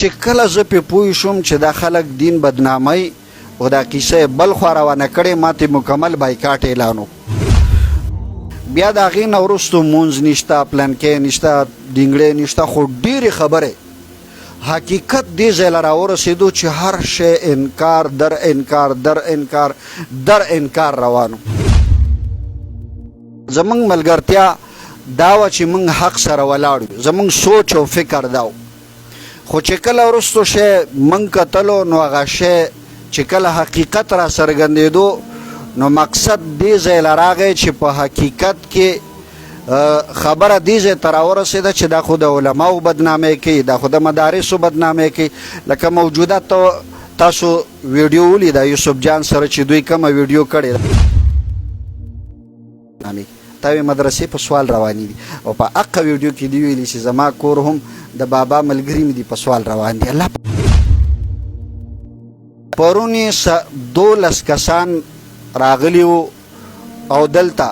چې کله زه پې پوه شوم چې دا خلک دین بدناموي او دا کیسه بل خوا روانه کړې ما ته مکمل بایکاټ اعلان بیا د هغې نه وروستو مونځ نشته پلانکې نشته ډینګړې نشته خو ډېرې خبرې حقیقت دې ځای له راورسېدو چې هر شی انکار در انکار در انکار در انکار روانو زمونږ ملګرتیا دا وه چې موږ حق سره ولاړ یو زمونږ سوچ او فکر دا و خو چې کله وروستو شی موږ کتلو نو هغه شی چې کله حقیقت را څرګندېدو نو مقصد دې ځای له راغی چې په حقیقت کې خبره دې ځای ته راورسېده چې دا خو د علماو بدنامۍ کوي دا خو د مدارسو بدنامۍ کوي لکه موجوده تاسو ویډیو ولیده یوسف جان سره چې دوی کومه ویډیو کړې تاوی مدرسې په سوال روانې دي او په هغه ویډیو کې دی ویلي چې زما کور هم د بابا ملګري مې دي په سوال روان دي الله پرون یې 12 کسان راغلي وو او دلته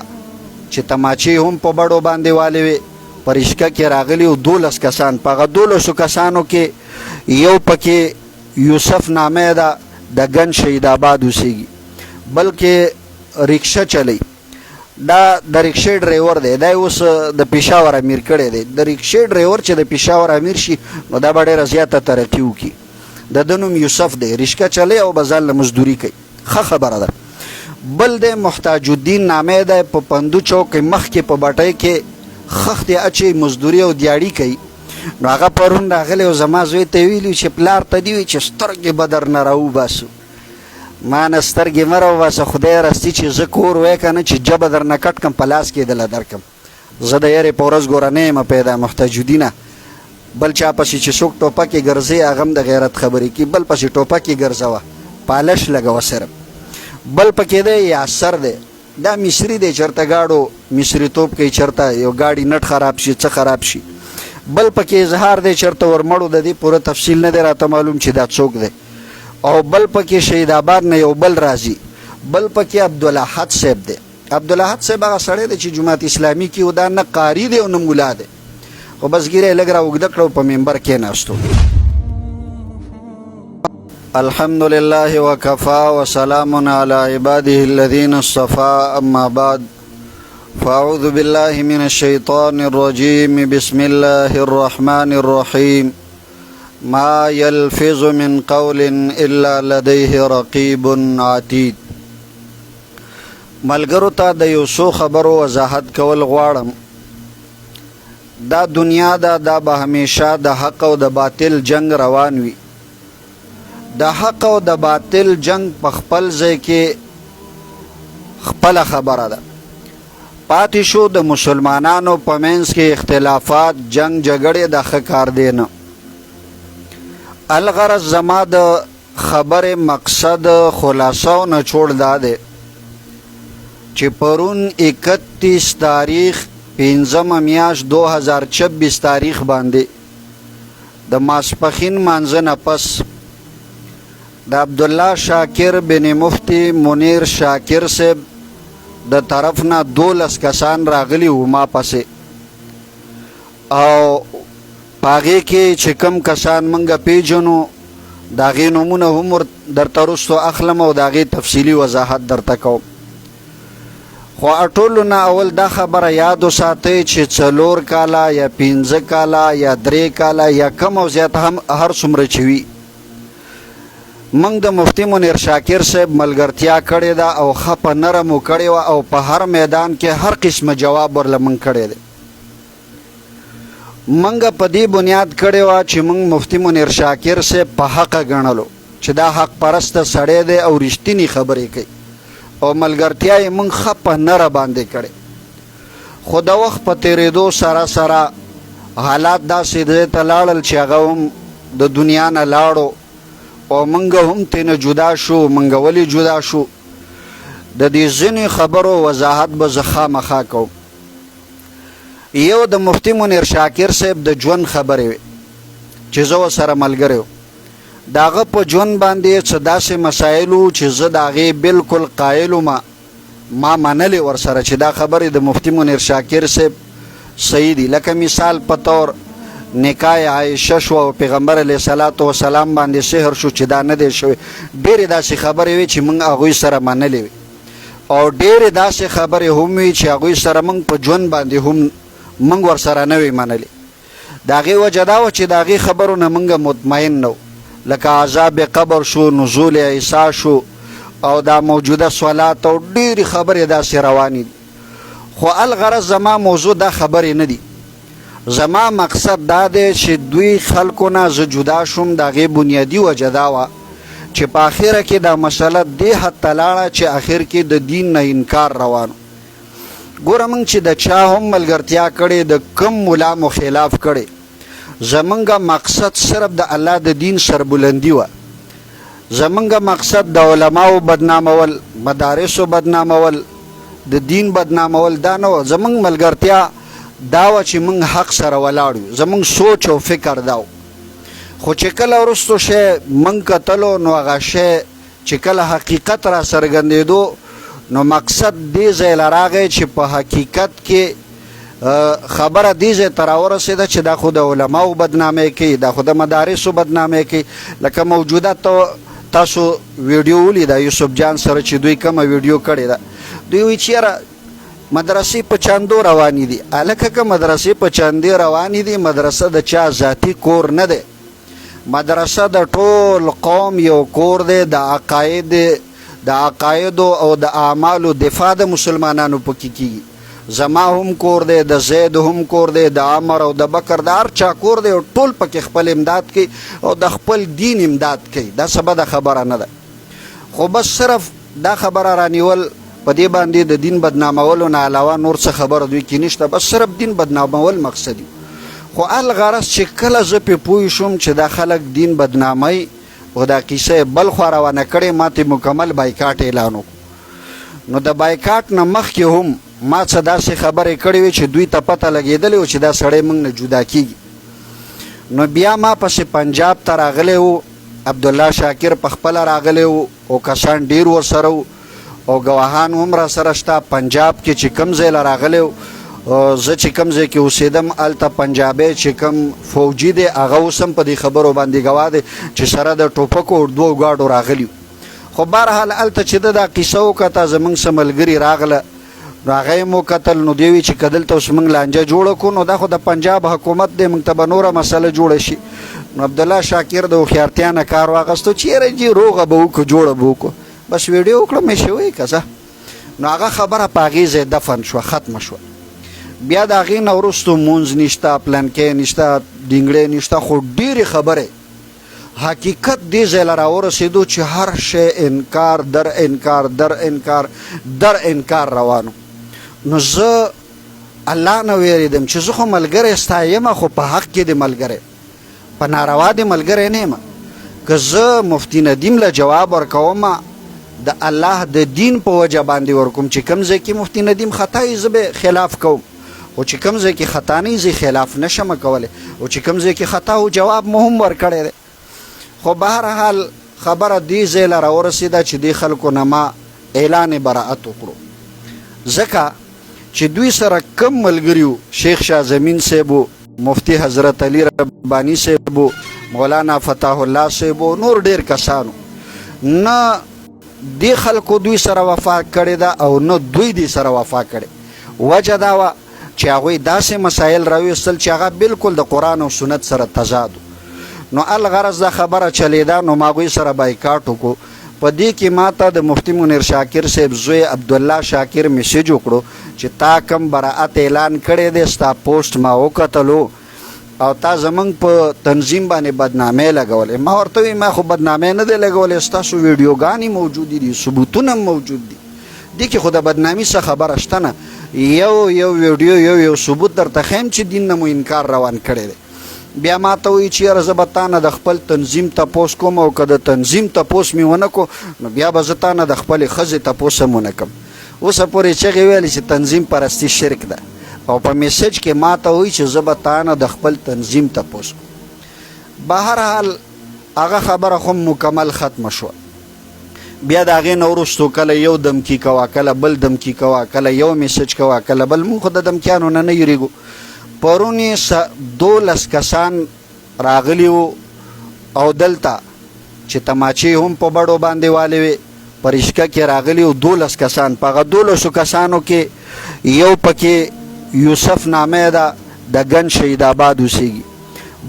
چې تماچې هم په بړو باندې والې وې په رشکه کې راغلي وو 12 کسان په هغه 12 کسانو کې یو پکې یوسف نامه ده د ګن شهید آباد اوسېږي بلکې رکشه چلی دا د رکشې ډرایور دی دا اوس د پېښور امیر کړی دی د رکشې ډرایور چې د پېښور امیر شي نو دا به ډېره زیاته ترقي وکړي د ده نوم یوسف دی رشکه چلی او به ځان له مزدوري کوي ښه خبره ده بل دی محتاج الدین نامه دی په پندو چوک مخکې په بټۍ کې خښتې اچوي مزدوري او دیاړي کوي نو هغه پرون راغلی او زما زوی ته ویلي چې پلار ته دې وي چې سترګې به درنه راوباسو ما نه سترګې مه راوباسه خدای راستی چې زه کور وی که نه چې جبه درنه کټ کم په لاس کې دله درکم زه د یارې په ورځ ګوره نه یم پیدا محتاج الدینه بل چا پسې چې څوک ټوپکې ګرځي هغه هم د غیرت خبرې کوي بل پسې ټوپکې ګرځوه پالش لګوه صرف بل پکې دی یاسر دی دا مصري دی چېرته ګاډو مصري توپ کوي چېرته یو ګاډي نټ خراب شي څه خراب شي بل پکې اظهار دی چېرته ورمړو د دې پوره تفصیل نه دی راته معلوم چې دا څوک دی او بل پکې شهید آباد نه یو بل راځي بل پکې عبدالاحد صاحب دی عبدالاحد صاحب هغه سړی دی چې جماعت اسلامي کې و دا نه قاري دی او نه ملا دی خو بس ګیره یې لږ را اوږده کړه په ممبر کېناستو الحمد لله وكفى وسلام على عباده الذين اصطفى أما بعد فأعوذ بالله من الشيطان الرجيم بسم الله الرحمن الرحيم ما يلفظ من قول إلا لديه رقيب عتيد ملګرو ته د یو څو خبرو وضاحت کول غواړم دا دنیا دا به همیشه د حق او د باطل جنگ روان وي د حق او د باطل جنگ په خپل ځای کې خپله خبره ده پاتې شو د مسلمانانو په منځ کې اختلافات جنگ جګړې د ښه کار دی نه الغرض زما د خبرې مقصد خلاصه او نچوړ دا دی چې پرون 31 تاریخ 15 میاشت 2026 تاریخ باندې د ماسپښین مانځه نه پس د عبدالله شاکر بن مفتی منیر شاکر صاحب د طرف نه 12 کسان راغلي وو ما پسې او هغې کې چې کوم کسان موږ پیژنو د هغې نومونه هم درته وروستو اخلم او د هغې تفصیلي وضاحت درته کوم خو ټولو نه اول دا خبره یاد وساتئ چې 4 کاله یا 15 کاله یا 3 کاله یا کم او زیات هم هر څومره چې وي موږ د مفتی منیر شاکر صاحب ملګرتیا کړې ده او ښه په نرمو کړې وه او په هر میدان کې هر قسمه جواب ورله موږ کړی دی موږ په دې بنیاد کړې وه چې موږ مفتی منیر شاکر صاحب په حقه ګڼلو چې دا حق پرسته سړی دی او رښتینې خبرې کوي او ملګرتیا یې موږ ښه په نره باندې کړې خو د وخت په تېرېدو سره سره حالات داسې ځای ته لاړل چې هغه هم د دنیا نه لاړو او منګ هم تینه جدا شو منګ ولی جدا شو د دې ځینې خبرو وضاحت به زه خامخا کوم یو د مفتی منیر شاکر صاحب د ژوند خبرې وې چې زه ورسره ملګری وم د هغه په ژوند باندې څه داسې مسایل وو چې زه د هغې بلکل قایل وم ما منلې ورسره چې دا خبرې د مفتی منیر شاکر صاحب صحیح دي لکه مثال په طور نکاح عایشه شو او پیغمبر علیه الصلاۃ والسلام باندې سحر شو چې دا نه دی شوی. ډېرې داسې خبرې وي چې موږ هغوی سره منلې وي او ډېرې داسې خبرې هم وي چې هغوی سره موږ په ژوند باندې هم موږ ورسره نه وي منلې. د هغې وجه دا وه چې د هغې خبرو نه موږ مطمئن نه و، لکه عذاب قبر شو، نزول عیسی شو او دا موجوده صلات او ډېرې خبرې داسې روانې دي. خو الغرض زما موضوع دا خبرې نه دي. زما مقصد دا دی چې دوی خلکو نه زه جدا شوم. د هغې بنیادي وجه دا وه چې په آخره کې دا مسله دې حد ته لاړه چې آخر کې د دین نه انکار روانو. ګوره موږ چې د چا هم ملګرتیا کړې، د کم ملا مو خلاف کړې، زمونږ مقصد صرف د الله د دین سربلندي وه. زمونږ مقصد د علماو بدنامول، مدارسو بدنامول، د دین بدنامول دا نه وه. زمونږ ملګرتیا دا وه چې موږ حق سره ولاړ یو. زمونږ سوچ او فکر دا و. خو چې کله وروستو شی موږ کتلو نو هغه شی چې کله حقیقت را څرګندېدو نو مقصد دې ځای له راغی چې په حقیقت کې خبره دې ځای ته راورسېده چې دا خو د علماو بدنامۍ کوي، دا خو د مدارسو بدنامۍ کوي. لکه موجوده تاسو ویډیو ولیده یوسف جان سره چې دوی کومه ویډیو کړې ده. دوی وایي چې یاره مدرسې په چاندو روانې دي. هلکه که مدرسې په چاندې روانې دي، مدرسه د چا ذاتي کور نه دی. مدرسه د ټول قوم یو کور دی. د عقایدو او د اعمالو دفاع د مسلمانانو پکې کېږي. زما هم کور دی، د زید هم کور دی، د عمر او د بکر د هر چا کور دی. ټول پکې خپل امداد کوي او د خپل دین امداد کوي. دا څه بده خبره نه ده. خو بس صرف دا خبره رانیول په دې باندې د دین بدنامولو نه علاوه نور څه خبره دوی کې نشته. بس صرف دین بدنامول مقصد وي. خو الغرض چې کله زه پې پوه شوم چې دا خلک دین بدناموي او دا کیسه بل خوا روانه کړې، ما ته مکمل بایکاټ اعلان وکړو. نو د بایکاټ نه مخکې هم ما څه داسې خبرې کړې وې چې دوی ته پته لګېدلې و چې دا سړی موږ نه جدا کېږي. نو بیا ما پسې پنجاب ته راغلی و، عبدالله شاکر په خپله راغلی و او کسان ډېر ورسره و او ګواهان هم را سره شته. پنجاب کې چې کوم ځای له راغلی و، زه چې کوم ځای کې اوسېدم هلته پنجابی چې کوم فوجي دی هغه اوس هم په دې خبرو باندې ګواه دی چې سره د ټوپکو او دوو ګاډو راغلي وو. خو بهرحال هلته چې ده دا کیسه وکته، زموږ څه ملګري راغله نو هغه یې مو کتل. نو دوی وایي چې که دلته اوس موږ لانجه جوړه کړو نو دا خو د پنجاب حکومت دی، موږ ته به نوره مسله جوړه شي. نو عبدالله شاکر د هوښیارتیا نه کار واخیستو چې یاره جي روغه به وکړو، جوړه به وکړو. بس ویډیو وکړه مې شوی که څه. نو هغه خبره په هغې ځای دفن شوه، ختمه شوه. بیا د هغې نه وروستو مونځ نشته، پلنکۍ نشته، ډینګړی نشته، خو ډېرې خبرې حقیقت دې ځای له راورسېدو چې هر شی انکار در انکار در انکار در انکار روانو. نو زه الله نه ویرېدم چې زه خو ملګری ستا یم، خو په حق کې دې ملګری، په ناروا دې ملګری نه یم. که زه مفتي ندیم له جواب ورکوم د الله د دین په وجه باندې ورکوم چې کوم ځای کې مفتي ندیم خطا یې زه به خلاف کوم، او چې کوم ځای کې خطا نه زه خلاف نشم کولی، او چې کوم ځای کې خطا او جواب مو هم ورکړی دی. خو بهرحال خبره دې ځای له راورسېده چې دې خلکو نه ما اعلان براعت وکړو، ځکه چې دوی سره کم ملګري وو، شیخ شاه زمین صاحب و، مفتی حضرت علی ربانی صاحب و، مولانا فتح الله صاحب و، نور ډېر کسانو. نه دې خلکو دوی سره وفا کړې ده او نه دوی دې سره وفا کړې. وجه دا وه چې هغوی داسې مسایل راویستل چې هغه بالکل د قرآن او سنت سره تضاد و. نو الغرض دا خبره چلیده، نو ما هغوی سره بایکاټ وکړو. په دې کې ما ته د مفتی منیر شاکر صاحب زوی عبدالله شاکر میسیج وکړو چې تا کم براعت اعلان کړی دی، ستا پوسټ ما وکتلو او تا زمونږ په تنظیم باندې بدنامۍ لګولې. ما ورته وویل ما خو بدنامۍ نه دی لګولې، ستاسو ویډیوګانې موجودې دي، ثبوتونه هم موجود دي، دې کې خو د بدنامي څه خبره شته نه. یو ویډیو یو ثبوت درته ښیم چې دین نه مو انکار روان کړی دی. بیا ما ته وایي چې یاره زه به تا نه د خپل تنظیم تپوس کوم، او که د تنظیم تپوس مې ونه کو نو بیا به زه تا نه د خپلې ښځې تپوس هم ونه کړم. اوسه پورې چغې ویلې چې تنظیم پرستي شرک ده، او په میسج کې ما ته وایي چې زه به تا نه د خپل تنظیم تپوس کوم. بهرحال هغه خبره خو مکمل ختمه شوه. بیا د هغې نه وروستو کله یو دمکي کوه، کله بل دمکي کوه، کله یو میسج کوه، کله بل. موږ خو د دمکیانو نه یېرېږو. پرون یې 12 کسان راغلي وو او دلته چې تماچې هم په بړو باندې والې وې په رشکه کې راغلي وو 12 کسان په هغه 12 کسانو کې یو پکې یوسف نامه ده د ګن شهید آباد اوسېږي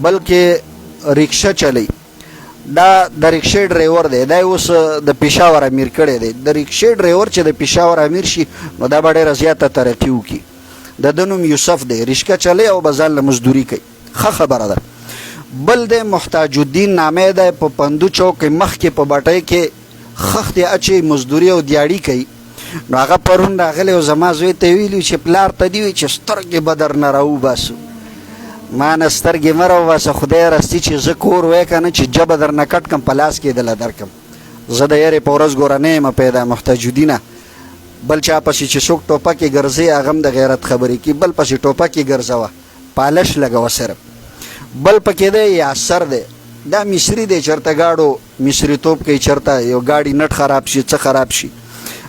بلکې رکشه چلی دا د رکشې ډرایور دی دا اوس د پېښور امیر کړی دی د رکشې ډرایور چې د پېښور امیر شي نو دا به ډېره زیاته ترقي وکړي د ده نوم یوسف دی رشکه چلی او به ځان له مزدوري کوي ښه خبره ده بل دی محتاج الدین نامه دی په پندو چوک مخکې په بټۍ کې خښتې اچي مزدوري او دیاړي کوي نو هغه پرون راغلی او زما زوی ته ویلي چې پلار ته دې وي چې سترګې به درنه راوباسو ما نه سترګې مه راوباسه خدای راستي چې زه کور وی که نه چې جبه درنه کټ کړم په لاس کې دله درکړم زه د یارې په ورځ ګوره نه یم پیدا محتاج الدینه بل چا پسې چې څوک ټوپکې ګرځي هغه هم د غیرت خبرې کوي بل پسې ټوپکې ګرځوه پالش لګوه صرف بل پکې دی یاسر دی دا مصري دی چېرته ګاډو مصریتوب کوي چېرته یو ګاډي نټ خراب شي څه خراب شي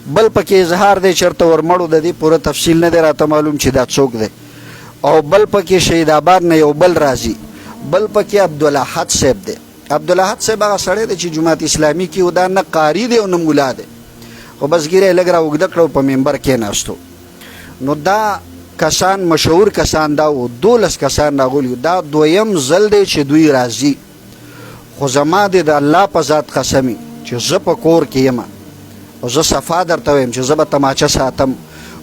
بل پکې اظهار دی چېرته ورمړو د دې پوره تفصیل نه دی راته معلوم چې دا څوک دی او بل پکې شهید آباد نه یو بل راځي بل پکې عبدالاحد صاحب دی عبدالاحد صاحب هغه سړی دی چې جماعت اسلامي کې و دا نه قاري دی او نه مولا دی خو بس ګیره یې لږ را اوږده کړه په ممبر کېناستو نو دا کسان مشهور کسان دا و 12 کسان راغلي دا دویم ځل دی چې دوی راځي خو زما دی د الله په ذات قسمي چې زه په کور کې یم او زه صفا درته وایم چې زه به تماچه ساتم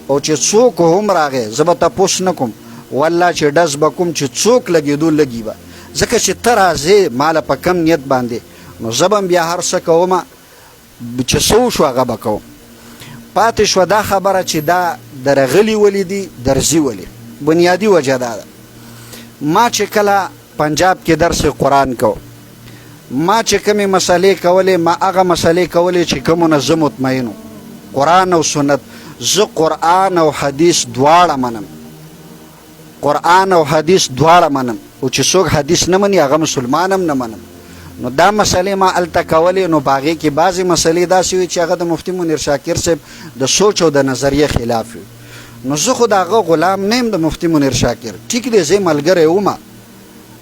او چې څوک هم راغی زه به تپوس نه کوم والله چې ډز به کوم چې څوک لګېدو لګي به ځکه چې ته راځې ماله په کم نیت باندې نو زه به بیا هر څه کومه چې څه وشو هغه به کوم پاتې شوه دا خبره چې دا درغلي ولې دي درځي ولې بنیادي وجه دا ده ما چې کله پنجاب کې درس قرآن کو ما چې کومې مسلې کولې ما هغه مسلې کولې چې کومونه زه مطمئن قرآن او سنت زه قرآن او حدیث دواړه منم قرآن او حدیث دواړه منم او چې څوک حدیث نه مني هغه مسلمان هم نه منم نو دا مسلې ما هلته کولې نو په هغې کې بعضې مسلې داسې وي چې هغه د مفتي منیر شاکر صاحب د سوچ او د نظریې خلاف وي نو زه خو د هغه غلام نه یم د مفتي منیر شاکر ټیک دی زه یې ملګری ومه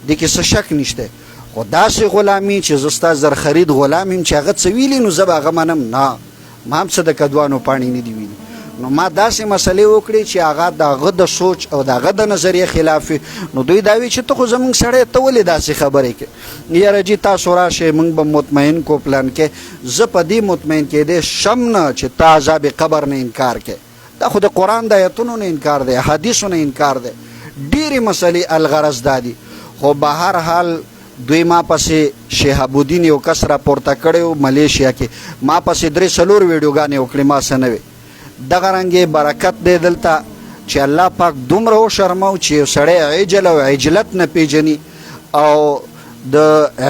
دې کې څه شک نشته خو داسې غلامي چې زه ستا زرخرید غلام یم چې هغه څه ویلي نو زه به هغه منم نه ما هم څه د کدوانو پاڼې نه دي ویلي نو ما داسې مسلې وکړې چې هغه د هغه د سوچ او د هغه د نظریې خلاف وي نو دوی دا وي چې ته خو زموږ سړی ته ولې داسې خبرې کوې یاره جي تاسو راشئ موږ به مطمئن کو پلان کې زه په دې مطمئن کېدی شم نه چې تا عذاب قبر نه انکار کې دا خو د قرآن د آیتونو نه انکار دی حدیثو نه انکار دی ډېرې مسلې الغرض دا دي خو به هر حال دوی ما پسې شهاب الدین یو کس راپورته کړی و ملیشیا کې ما پسې 3-4 ویډیوګانې وکړې ما څه نه وې دغه رنګې برکت دی دلته چې الله پاک دومره وشرمو چې یو سړی عجل او عجلت نه پیژني او د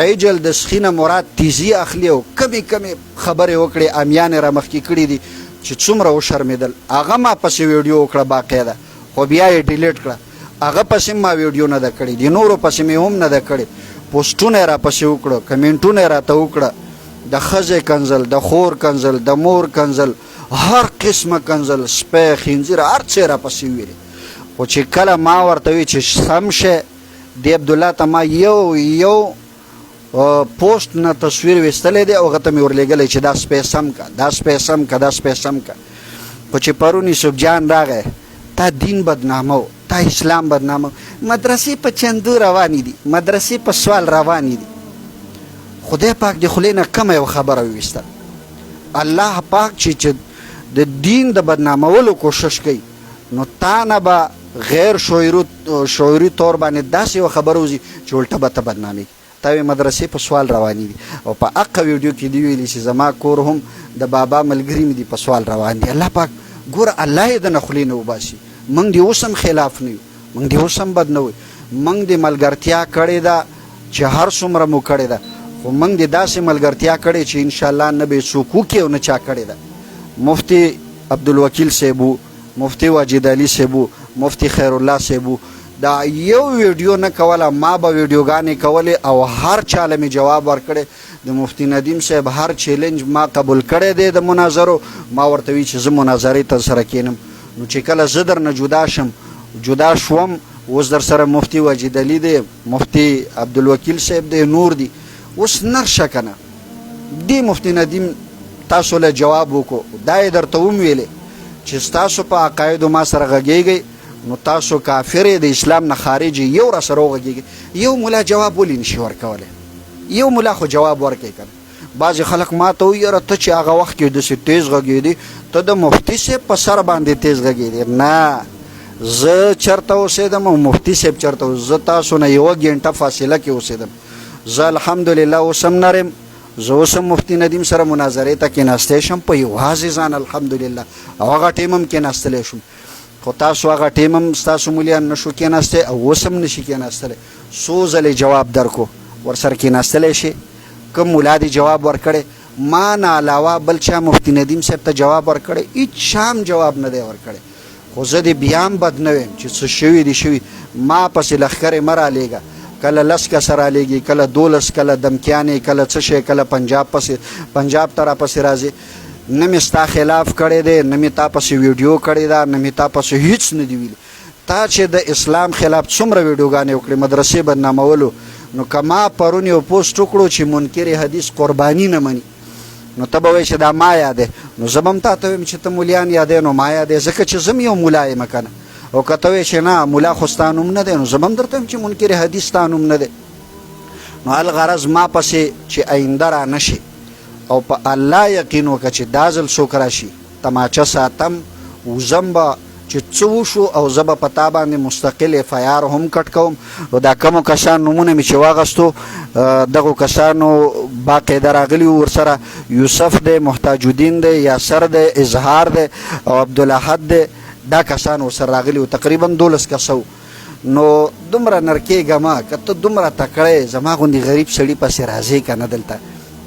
عجل د سخینه مراد تیزی اخلي او کمې کمې خبرې وکړې امیانې را مخکې کړي دي چې څومره وشرمېدل هغه ما پسې ویډیو وکړه باقاعده خو بیا یې ډیلیټ کړه هغه پسې ما ویډیو نه ده کړې د نورو پسې مې هم نه ده کړې پوسټونه یې را پسې وکړه کمنټونه یې راته وکړه د ښځې کنځل د خور کنځل د مور کنځل هر قسمه کنځل سپی خنزیر هر څه یې را پسې ویلې خو چې کله ما ورته وی چې سم شی د عبدالله ته ما یو پوسټ نه تصویر ویستلی دی او هغه ته مې ورلېږلی چې دا سپی سم که دا سپی سم که دا سپی سم که خو چې پرون یوسف جان راغی تا دین بدنامه تا اسلام بدنامه مدرسې په چندو روانې دي مدرسې په سوال روانې دي خدای پاک د خولې نه کمه یو خبره وویسته الله پاک چې د دین د بدنامولو کوشش کوي نو تا نه به غیر شعوري طور باندې داسې یو خبره وځي چې الټه به ته بدنامې تا وی مدرسې په سوال روانې دي او په هغه ویډیو کې دی ویلي چې زما کور هم د بابا ملګري مې دي په سوال روان دي الله پاک ګوره الله یې د نه خولې نه وباسي موږ د اوس هم خلاف نه یو موږ د اوس هم بد نه وایو موږ د ملګرتیا کړې ده چې هر څومره مو کړې ده خو موږ د داسې ملګرتیا کړې چې انشاءالله نه به یې څوک وکړي او نه چا کړې ده مفتی عبدالوکیل صاحب و مفتی واجد علي صاحب و مفتی خیر الله صاحب و دا یو ویډیو نه کوله ما به ویډیوګانې کولې او هر چاله مې جواب ورکړی د مفتی ندیم صاحب هر چیلنج ما قبول کړی دی د مناظرو ما ورته وی چې زه مناظرې ته سره کینم نو چې کله زه درنه جدا شم جدا شوم اوس در سره مفتی واجد علي دی، مفتی عبدالوکیل صاحب دی، نور دی. اوس نرشه که نه دې مفتی ندیم تاسو له جواب وکړو. دا یې درته ومویلې چې ستاسو په عقایدو ما سره غږیږئ نو تاسو کافر د اسلام نه خارج یو را سره وغږیږئ. یو ملا جواب ولې نشي ورکولی؟ یو ملا خو جواب ورکوي که نه. بعضې خلک ما ته وایي یاره ته چې هغه وخت کې داسې تیز غږېدې ته د مفتي صاحب په سر باندې تیز غږېدې. نه، زه چېرته اوسېدم او مفتي صاحب چېرته زه تاسو نه یوه ګنټه فاصله کې اوسېدم. زه الحمدلله اوس هم نرم، زه اوس هم مفتي ندیم سره مناظرې ته کېناستی شم په یوازې ځان الحمدلله، او هغه ټیم هم کېناستلی شم. خو تاسو هغه ټیم هم ستاسو مولیان نشو کېناستی او اوس هم نشي کېناستلی. څو ځلې جواب درکو ورسره کېناستلی شي؟ کوم ملا دې جواب ورکړی؟ ما نه علاوه بل چا مفتی ندیم صاحب ته جواب ورکړی؟ هېڅ چا هم جواب نه دی ورکړی. خو زه دې بیا هم بد نه ویم چې څه شوي دي شوي. ما پسې لښکرې مه رالیږه، کله 10 کسه رالیږي، کله 12، کله دمکیانې، کله څه شی، کله پنجاب ته راپسې راځي. نه مې ستا خلاف کړی دی، نه مې تا پسې ویډیو کړې ده، نه مې تا پسې هېڅ نه دي ویلي. تا چې د اسلام خلاف څومره ویډیوګانې وکړې مدرسې بدنامولو، نو که ما پرون یو پوسټ وکړو چې منکر حدیث قرباني نه مني نو ته به وایې چې دا ما یادې، نو زه به هم تا ته ویم چې ته مولیان یادې نو ما یادې، ځکه چې زه هم یو ملا یم که نه. او که ته وایې چې نه ملا خو ستا نوم نه دی نو زه به هم درته ویم چې منکر حدیث ستا نوم نه دی. نو الغرض ما پسې چې آینده را نه شي او په الله یقین وکړه چې دا ځل څوک راشي تماچه ساتم وزم به چې څه وشو او زه به په تا باندې مستقل FIR هم کټ کوم. او دا کومو کسان نومونه مې چې واغستو دغو کسانو باقاعده راغلي وو ورسره، یوسف دی، محتاج الدین دی، یاسر دی، اظهار دی او عبدالاحد دی. دا کسان ورسره راغلي وو، تقریبا 12 کسه. نو دومره نرکېږه مه، که ته دومره تکړه زما غوندې غریب سړي پسې راځې که نه دلته.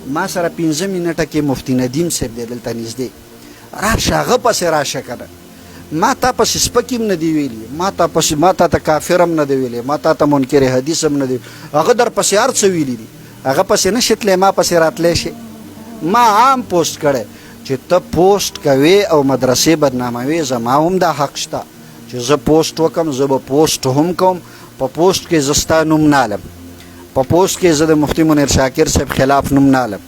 ما سره 15 منټه کې مفتی ندیم صاحب دی دلته نږدې، راشه هغه پسې راشه که نه. ما تا پسې سپک هم نه دی ویلي، ما تا ته کافر هم نه دی ویلی، ما تا ته منکر حدیث هم نه دی. هغه در پسې هر څه ویلي دي، هغه پسې نه شي تللی، ما پسې راتلی شي. ما عام پوسټ کړی چې ته پوسټ کوې او مدرسې بدناموې، زما هم دا حق شته چې زه پوسټ وکړم، زه به پوسټ هم کوم. په پوسټ کې زه ستا نوم نه علم، په پوسټ کې زه د مفتی منیر شاکر صاحب خلاف نوم نه علم،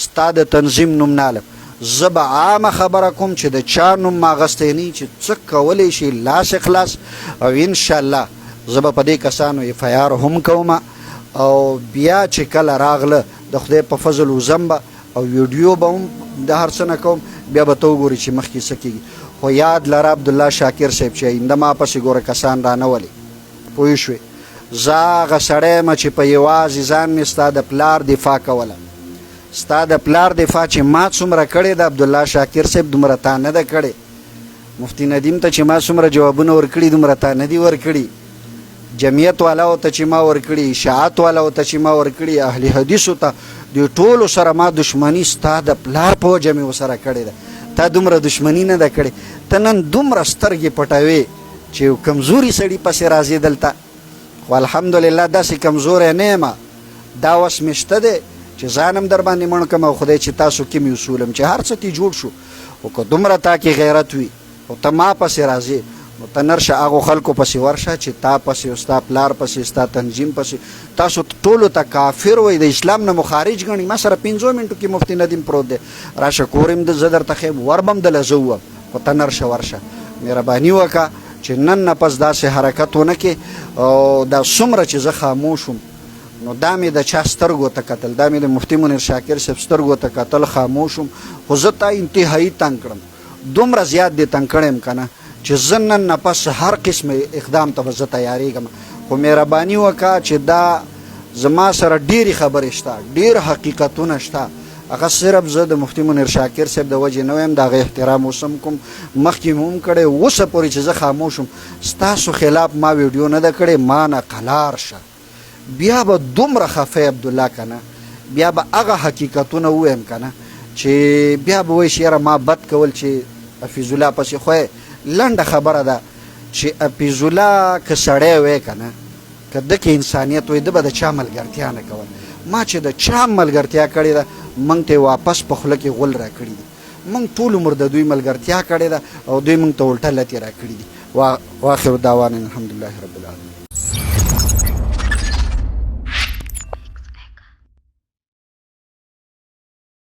ستا د تنظیم نوم نه علم. زه به عامه خبره کوم چې د چا نوم ما اغستی نه چې څه کولی شي لاس اخلاص. او انشاءالله زه به په دې کسانو FIR هم کوم. او بیا چې کله راغله د خدای په فضل وزم به او ویډیو به هم د هر څه نه کوم، بیا به ته وګورې چې مخکې څه کېږي. خو یاد لره عبدالله شاکر صاحب چې آینده ما پسې ګوره کسان را نه ولې، پوه شوې؟ زه هغه سړی یم چې په یوازې ځان مې ستا د پلار دفاع کوله. ستا د پلار دفاع چې ما څومره کړې ده عبدالله شاکر صاحب دومره تا نه ده کړې. مفتی ندیم ته چې ما څومره جوابونه ورکړي دومره تا نه دي ورکړي. جمعیت والاو ته چې ما ورکړي، اشاعت والاو ته چې ما ورکړي، اهل حدیثو ته، دوی ټولو سره ما دشمني ستا د پلار په وجه مې ورسره کړې ده. تا دومره دشمني نه ده کړې. ته نن دومره سترګې پټوې چې یو کمزوري سړي پسې راځې دلته. خو الحمدلله داسې کمزوری نه یم، دا وس مې شته دی چې ځان هم در باندې مړ کړم او خدای چې تاسو کې مې اصولم چې هر څه تی جوړ شو. خو که دومره تا کې غیرت وي او ته ما پسې راځې نو ته نرشه هغو خلکو پسې ورشه چې تا پسې او ستا پلار پسې ستا تنظیم پسې تاسو ټولو ته کافر وایي، د اسلام نه مخارج ګڼي. ما سره 15 منټو کې مفتی ندیم پروت دی، راشه کور یم زه درته ښیم، ور به هم دله زه ووم. خو ته نرشه ورشه، مهرباني وکړه چې نن نه پس داسې حرکت ونه کې. او دا څومره چې زه خاموش وم نو دا مې د چا سترګو ته کتل، دا مې د مفتی منیر شاکر صاحب سترګو ته کتل، خاموش وم. خو زه تا انتهایی تنګ کړم، دومره زیات دې تنګ کړی یم که نه چې زه نن نه پس هر قسم اقدام ته به زه تیارېږم. خو مهرباني وکړه چې دا زما سره ډېرې خبرې شته، ډېر حقیقتونه شته. هغه صرف زه د مفتی منیر شاکر صاحب د وجې نه ویم، د هغه احترام اوس هم کوم، مخکې مې هم کړی، اوسه پورې چې زه خاموش وم. ستاسو خلاف ما ویډیو نه ده کړې، ما نه قلار شه. بیا به دومره خفه عبدالله که نه، بیا به هغه حقیقتونه ووایم که نه چې بیا به وایي چې یاره ما بد کول چې حفیظ الله پسې. خو لنډه خبره ده چې حفیظ الله که سړی وی که نه، که ده کې انسانیت وی، ده به د چا ملګرتیا نه کول. ما چې د چا ملګرتیا کړې ده موږ ته واپس په خوله کې غول را کړي دي. موږ ټول عمر د دوی ملګرتیا کړې ده او دوی موږ ته الټه لتې را کړي دي. واخر دعوانا الحمدلله رب العالمین.